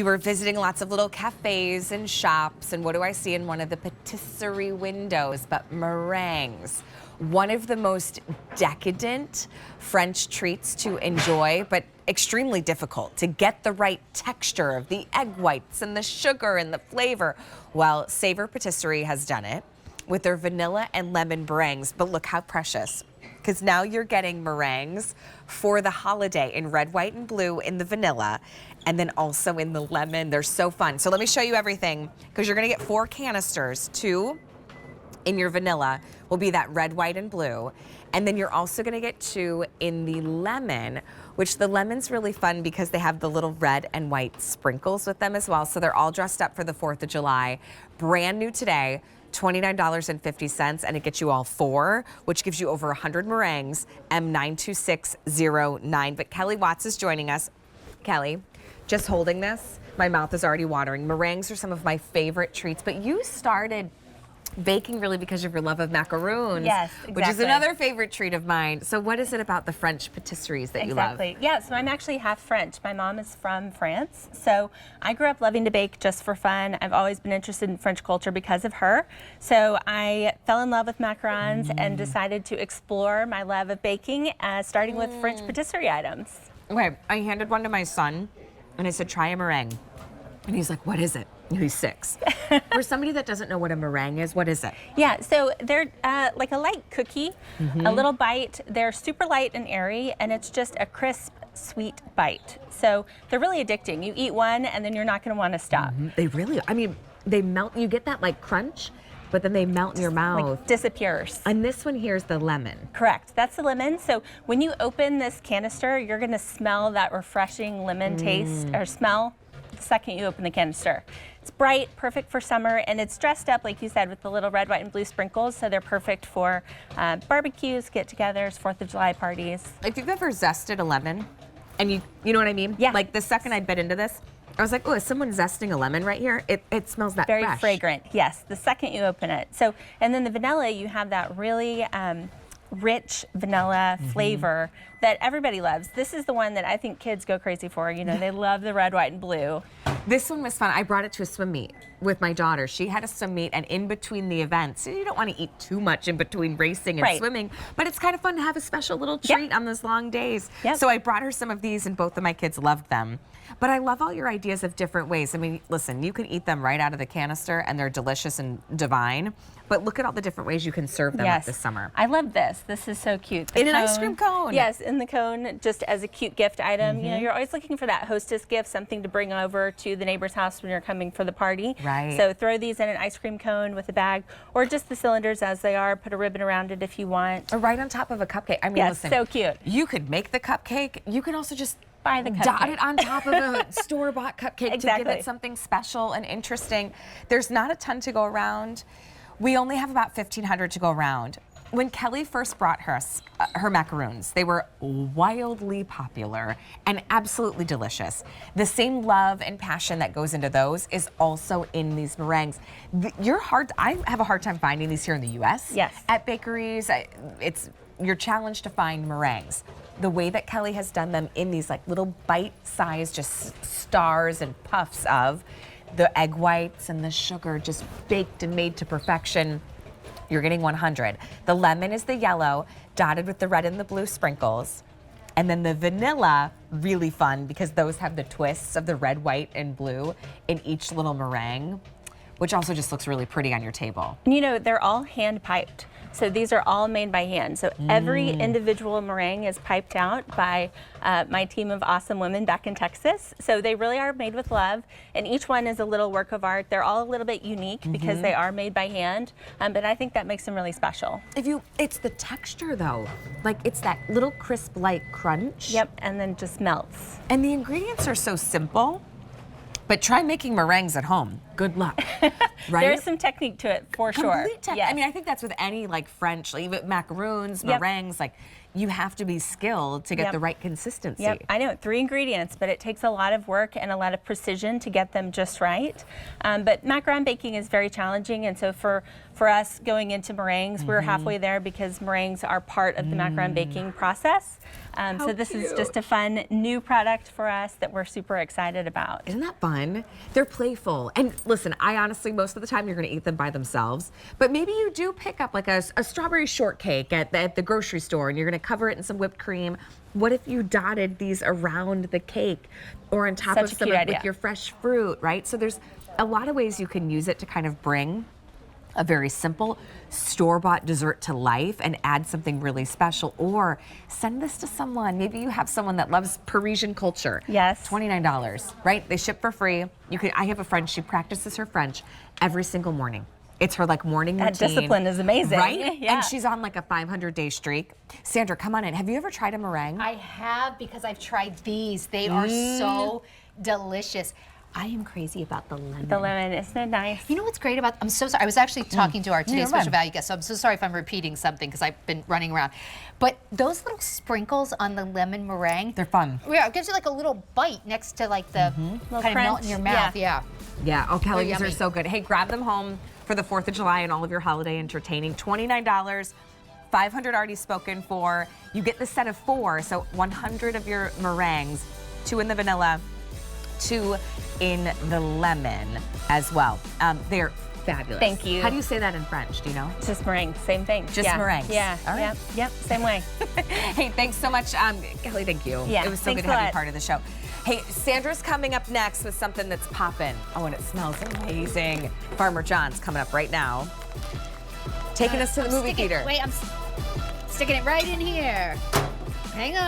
We were visiting lots of little cafes and shops, and what do I see in one of the patisserie windows but meringues? One of the most decadent French treats to enjoy, but extremely difficult to get the right texture of the egg whites and the sugar and the flavor. Well, Savor Patisserie has done it with their vanilla and lemon meringues, but look how precious. Because now you're getting meringues for the holiday in red, white, and blue in the vanilla, and then also in the lemon. They're so fun. So let me show you everything, because you're gonna get 4 canisters. 2 in your vanilla will be that red, white, and blue. And then you're also gonna get 2 in the lemon, which the lemon's really fun because they have the little red and white sprinkles with them as well. So they're all dressed up for the 4th of July. Brand new today. $29.50, and it gets you all 4, which gives you over 100 meringues, M92609. But Kelly Watts is joining us. Kelly, just holding this, my mouth is already watering. Meringues are some of my favorite treats, but you started baking really because of your love of macaroons. Yes, exactly. Which is another favorite treat of mine. So what is it about the French patisseries that you love? Exactly. Yeah, so I'm actually half French. My mom is from France. So I grew up loving to bake just for fun. I've always been interested in French culture because of her. So I fell in love with macarons and decided to explore my love of baking, starting with French patisserie items. Okay, I handed one to my son and I said, try a meringue. And he's like, what is it? He's 6. For somebody that doesn't know what a meringue is, what is it? Yeah, so they're like a light cookie, a little bite. They're super light and airy, and it's just a crisp, sweet bite. So they're really addicting. You eat one, and then you're not going to want to stop. They really, I mean, they melt. You get that like crunch, but then they melt in your mouth. Like disappears. And this one here is the lemon. Correct. That's the lemon. So when you open this canister, you're going to smell that refreshing lemon taste or smell the second you open the canister. It's bright, perfect for summer, and it's dressed up, like you said, with the little red, white, and blue sprinkles, so they're perfect for barbecues, get-togethers, 4th of July parties. If you've ever zested a lemon, and you know what I mean? Yeah. Like the second I bit into this, I was like, oh, is someone zesting a lemon right here? It smells that Very fresh. fragrant, yes, the second you open it. So, and then the vanilla, you have that really rich vanilla flavor that everybody loves. This is the one that I think kids go crazy for. You know, they love the red, white, and blue. This one was fun. I brought it to a swim meet with my daughter. She had a swim meet, and in between the events, you don't want to eat too much in between racing and swimming, but it's kind of fun to have a special little treat on those long days. So I brought her some of these, and both of my kids loved them. But I love all your ideas of different ways. I mean, listen, you can eat them right out of the canister, and they're delicious and divine. But look at all the different ways you can serve them up this summer. I love this. This is so cute. In an ice cream cone. Yes, in the cone, just as a cute gift item. You know, you're always looking for that hostess gift, something to bring over to the neighbor's house when you're coming for the party. Right. So throw these in an ice cream cone with a bag, or just the cylinders as they are. Put a ribbon around it if you want. Or right on top of a cupcake. I mean, yes, listen, so cute. You could make the cupcake. You can also just buy the cupcake. Dot it on top of a store-bought cupcake to give it something special and interesting. There's not a ton to go around. We only have about 1,500 to go around. When Kelly first brought her macaroons, they were wildly popular and absolutely delicious. The same love and passion that goes into those is also in these meringues. I have a hard time finding these here in the U.S. Yes. At bakeries, you're challenged to find meringues. The way that Kelly has done them in these like little bite-sized just stars and puffs of the egg whites and the sugar just baked and made to perfection. You're getting 100. The lemon is the yellow, dotted with the red and the blue sprinkles. And then the vanilla, really fun because those have the twists of the red, white, and blue in each little meringue, which also just looks really pretty on your table. You know, they're all hand piped. So these are all made by hand. So every individual meringue is piped out by my team of awesome women back in Texas. So they really are made with love, and each one is a little work of art. They're all a little bit unique because they are made by hand, but I think that makes them really special. It's the texture though. Like it's that little crisp light crunch. Yep, and then just melts. And the ingredients are so simple. But try making meringues at home. Good luck, right? There's some technique to it, for sure. Yes. I mean, I think that's with any like French, like even macaroons, meringues, like you have to be skilled to get Yep. the right consistency. Yep, I know, 3 ingredients, but it takes a lot of work and a lot of precision to get them just right. But macaron baking is very challenging, and so for us going into meringues, we're halfway there because meringues are part of the macaron baking process. So this is just a fun new product for us that we're super excited about. Isn't that fun? They're playful. And listen, I honestly, most of the time you're gonna eat them by themselves, but maybe you do pick up like a strawberry shortcake at the grocery store and you're gonna cover it in some whipped cream. What if you dotted these around the cake or on top Such of a some cute with idea. your fresh fruit, right? So there's a lot of ways you can use it to kind of bring a very simple store-bought dessert to life and add something really special, or send this to someone. Maybe you have someone that loves Parisian culture. Yes. $29, right? They ship for free. I have a friend, she practices her French every single morning. It's her like morning routine. That discipline is amazing. Right? Yeah. And she's on like a 500-day streak. Sandra, come on in. Have you ever tried a meringue? I have, because I've tried these. They are so delicious. I am crazy about the lemon. The lemon, isn't it nice? You know what's great about, I'm so sorry, I was actually talking to our today's You're special fine. value guest, so I'm so sorry if I'm repeating something because I've been running around. But those little sprinkles on the lemon meringue, They're fun. yeah, it gives you like a little bite next to like the Little kind of melt in your crunch, mouth. yeah. Yeah. Yeah, oh Kelly, They're these are yummy. so good. Hey, grab them home for the 4th of July and all of your holiday entertaining. $29, 500 already spoken for. You get the set of 4, so 100 of your meringues, 2 in the vanilla, 2 in the lemon as well. They're fabulous. Thank you. How do you say that in French? Do you know? Just meringue, same thing. Just yeah. meringues. Yeah, All right. yep, same way. Hey, thanks so much. Kelly, thank you. Yeah, It was so thanks good to a have you lot. part of the show. Hey, Sandra's coming up next with something that's popping. Oh, and it smells amazing. Farmer John's coming up right now. Taking us to the movie theater. Wait, I'm sticking it right in here. Hang on.